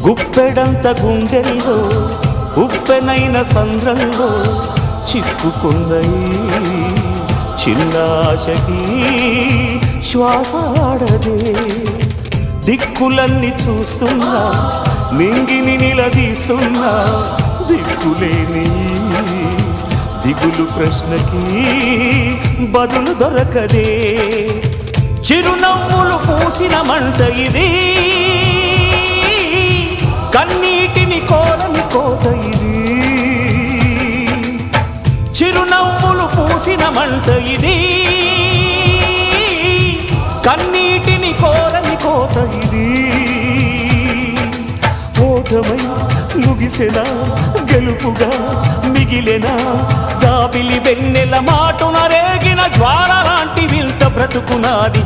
గుప్పెడంత గుండెల్లో ఉప్పెనైన సంద్రంలో చిక్కుకుందయి చిన్నాశకి శ్వాసాడదే దిక్కులన్నీ చూస్తున్నా నింగిని నిలదీస్తున్నా దిక్కులేని దిగులు ప్రశ్నకి బదులు దొరకదే చిరునవ్వులు పూసిన మంట ఇది కన్నీటిని కోరని కోత ఇది చిరునవ్వులు పూసిన మంట ఇది కన్నీటిని కోరని కోత ఇది ఓటమై ముగిసెనా గెలుపుగా మిగిలెనా జాబిలి వెన్నెల మాటున రేగిన జ్వాల లాంటి వింత బ్రతుకునాది